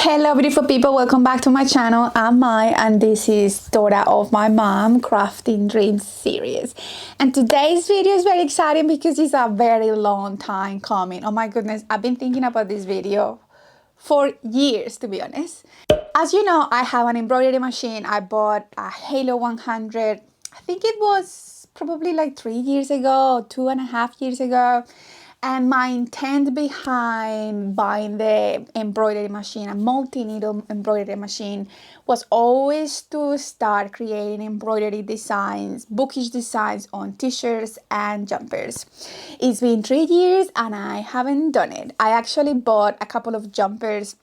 Hello beautiful people, welcome back to my channel. I'm Mai and this is Daughter of My Mom Crafting Dreams series. And today's video is very exciting because it's a very long time coming. Oh my goodness, I've been thinking about this video for years, to be honest. As you know, I have an embroidery machine. I bought a Halo 100, I think it was probably like 3 years ago, 2.5 years ago. And my intent behind buying the embroidery machine, a multi-needle embroidery machine, was always to start creating embroidery designs, bookish designs on t-shirts and jumpers. It's been 3 years and I haven't done it. I actually bought a couple of jumpers,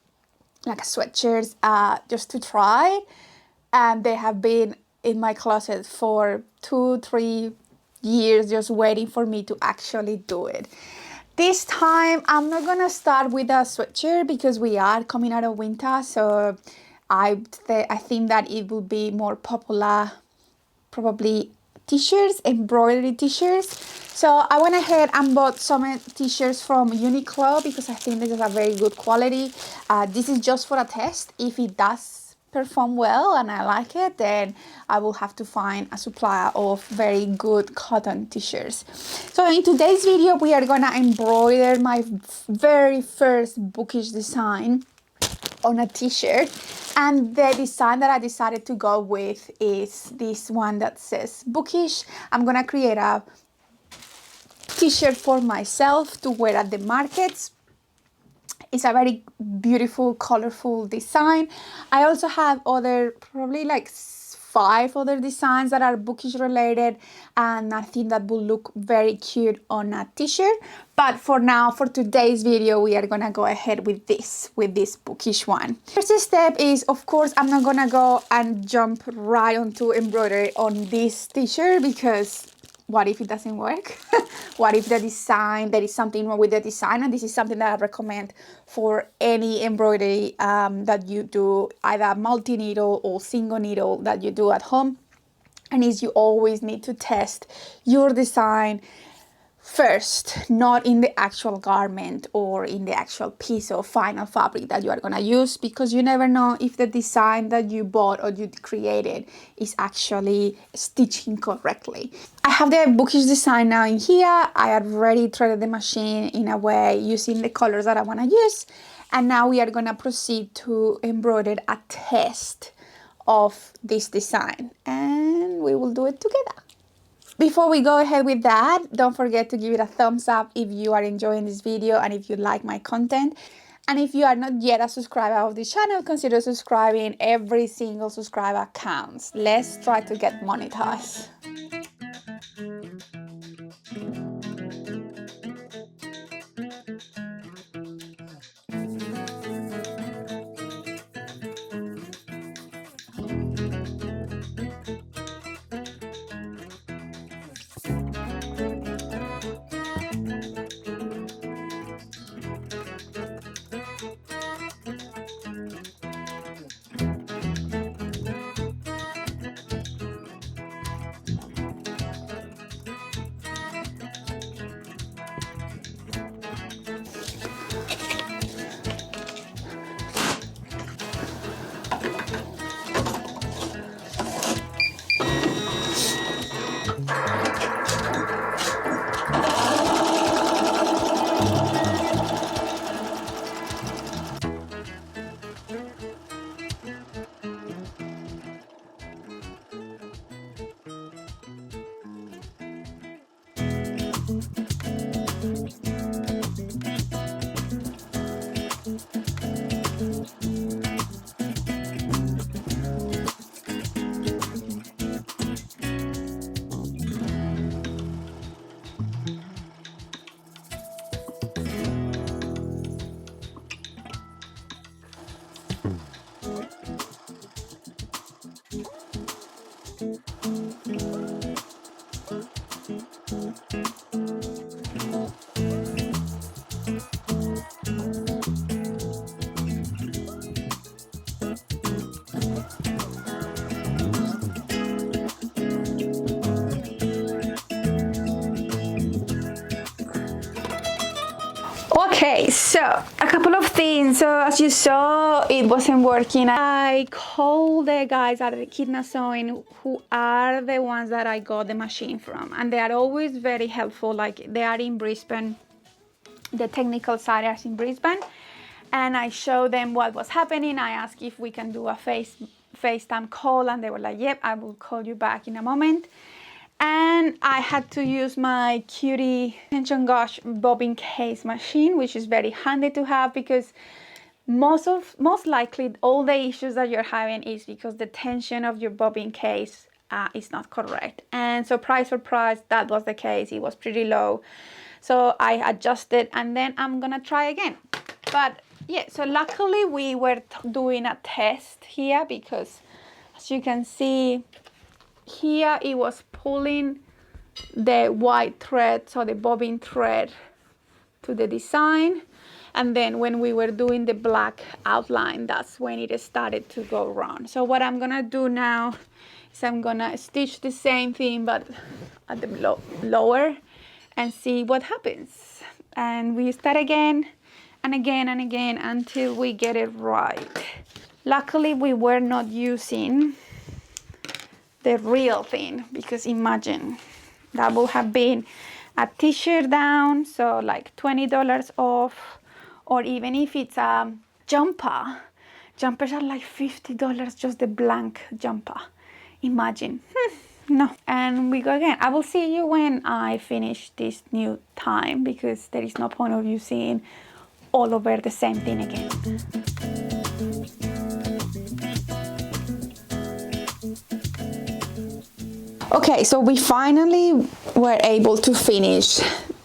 like sweatshirts, just to try. And they have been in my closet for 2-3 years just waiting for me to actually do it. This time I'm not gonna start with a sweatshirt because we are coming out of winter, so I think that it will be more popular, probably t-shirts, embroidery t-shirts. So I went ahead and bought some t-shirts from Uniqlo because I think this is a very good quality. This is just for a test. If it does perform well and I like it, then I will have to find a supplier of very good cotton t-shirts. So in today's video we are gonna embroider my very first bookish design on a t-shirt, and the design that I decided to go with is this one that says bookish. I'm gonna create a t-shirt for myself to wear at the markets. It's a very beautiful, colorful design. I also have probably like 5 other designs that are bookish related, and I think that will look very cute on a t-shirt. But for now, for today's video, we are gonna go ahead with this bookish one. First step is, of course, I'm not gonna go and jump right onto embroidery on this t-shirt because what if it doesn't work? What if the design, there is something wrong with the design? And this is something that I recommend for any embroidery that you do, either multi-needle or single needle that you do at home. And is you always need to test your design first, not in the actual garment or in the actual piece of final fabric that you are going to use, because you never know if the design that you bought or you created is actually stitching correctly. I have the bookish design now in here. I already threaded the machine in a way using the colors that I want to use, and now we are going to proceed to embroider a test of this design and we will do it together. Before we go ahead with that, don't forget to give it a thumbs up if you are enjoying this video and if you like my content. And if you are not yet a subscriber of this channel, consider subscribing. Every single subscriber counts. Let's try to get monetized. Okay, so a couple of things. So as you saw, it wasn't working. I called the guys at the Kidna Sewing, who are the ones that I got the machine from, and they are always very helpful. Like, they are in Brisbane, the technical side is in Brisbane, and I showed them what was happening. I asked if we can do a FaceTime call, and they were like, yep, I will call you back in a moment. And I had to use my Cutie Tension Gauge bobbin case machine, which is very handy to have, because most likely all the issues that you're having is because the tension of your bobbin case is not correct. And surprise, that was the case. It was pretty low. So I adjusted, and then I'm gonna try again. But yeah, so luckily we were doing a test here, because as you can see here, it was pulling the white thread, so the bobbin thread, to the design. And then when we were doing the black outline, that's when it started to go wrong. So what I'm gonna do now is I'm gonna stitch the same thing, but at the lower, and see what happens. And we start again and again and again until we get it right. Luckily, we were not using the real thing, because imagine, that would have been a t-shirt down, so like $20 off. Or even if it's a jumper, jumpers are like $50, just the blank jumper. Imagine. No. And we go again. I will see you when I finish this new time, because there is no point of you seeing all over the same thing again. Okay, so we finally were able to finish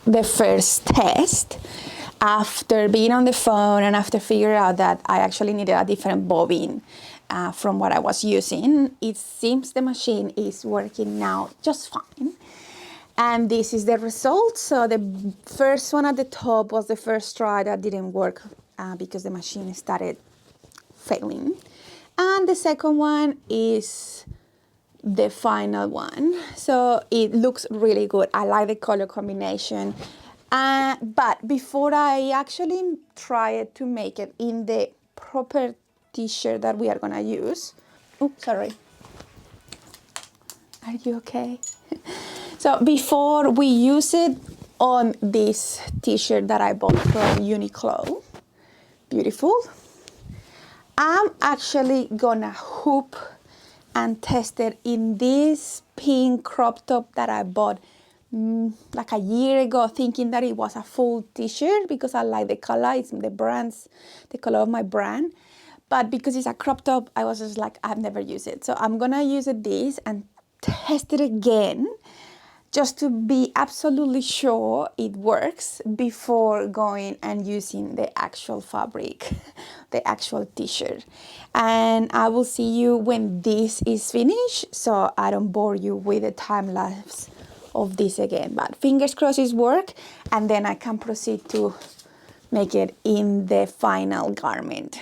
the first test after being on the phone and after figuring out that I actually needed a different bobbin from what I was using. It seems the machine is working now just fine. And this is the result. So the first one at the top was the first try that didn't work because the machine started failing. And the second one is the final one. So it looks really good. I like the color combination. But before I actually tried to make it in the proper t-shirt that we are gonna use. Oops, sorry. Are you okay? So before we use it on this t-shirt that I bought from Uniqlo, beautiful, I'm actually gonna hoop and test it in this pink crop top that I bought like a year ago, thinking that it was a full t-shirt because I like the color. It's the color of my brand. But because it's a crop top, I was just like, I've never used it. So I'm gonna use this and test it again, just to be absolutely sure it works before going and using the actual fabric, the actual t-shirt. And I will see you when this is finished, so I don't bore you with the time lapse of this again. But fingers crossed it works, and then I can proceed to make it in the final garment.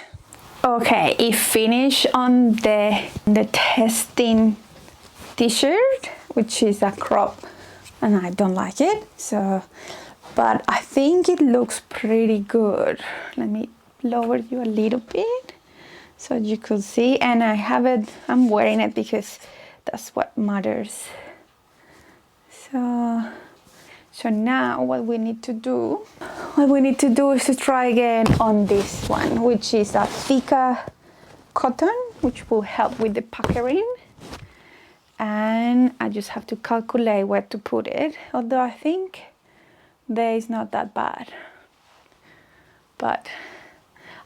Okay, it finished on the testing t-shirt, which is a crop, and I don't like it. So, but I think it looks pretty good. Let me lower you a little bit so you could see. And I'm wearing it because that's what matters. So now what we need to do is to try again on this one, which is a thicker cotton, which will help with the puckering. And I just have to calculate where to put it, although I think there is not that bad. But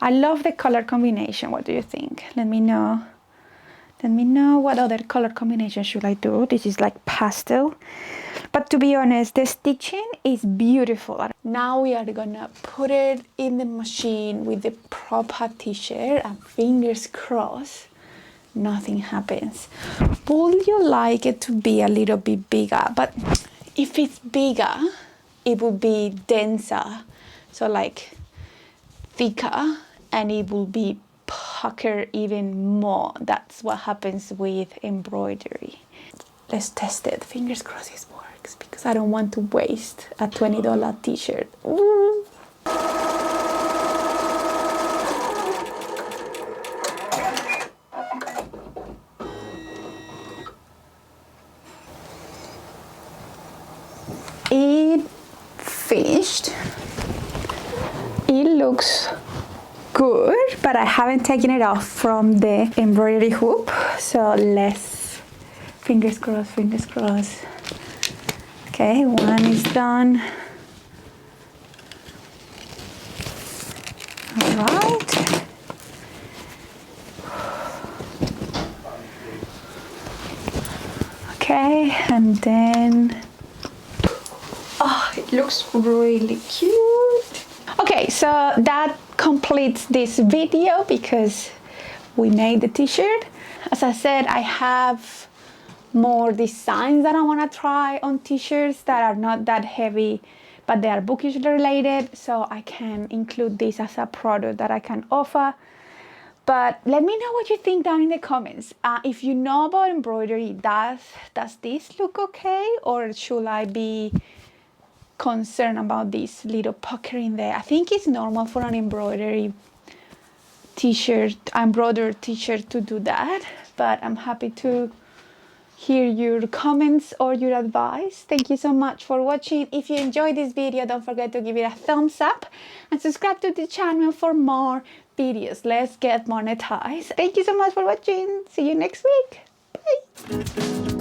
I love the color combination. What do you think? Let me know. Let me know what other color combination should I do. This is like pastel. But to be honest, the stitching is beautiful. Now we are gonna put it in the machine with the proper t-shirt, and fingers crossed nothing happens. Would you like it to be a little bit bigger? But if it's bigger, it will be denser, so like thicker, and it will be pucker even more. That's what happens with embroidery. Let's test it. Fingers crossed it works, because I don't want to waste a $20 t-shirt. finished. It looks good, but I haven't taken it off from the embroidery hoop, so let's fingers crossed, fingers crossed. Okay, one is done. All right. Okay, and then, oh, it looks really cute. Okay, so that completes this video because we made the t-shirt. As I said, I have more designs that I want to try on t-shirts that are not that heavy, but they are bookish related, so I can include this as a product that I can offer. But let me know what you think down in the comments. If you know about embroidery, does this look okay, or should I be concerned about this little pucker in there? I think it's normal for an embroidered t-shirt to do that, but I'm happy to hear your comments or your advice. Thank you so much for watching. If you enjoyed this video, don't forget to give it a thumbs up and subscribe to the channel for more videos. Let's get monetized. Thank you so much for watching. See you next week. Bye.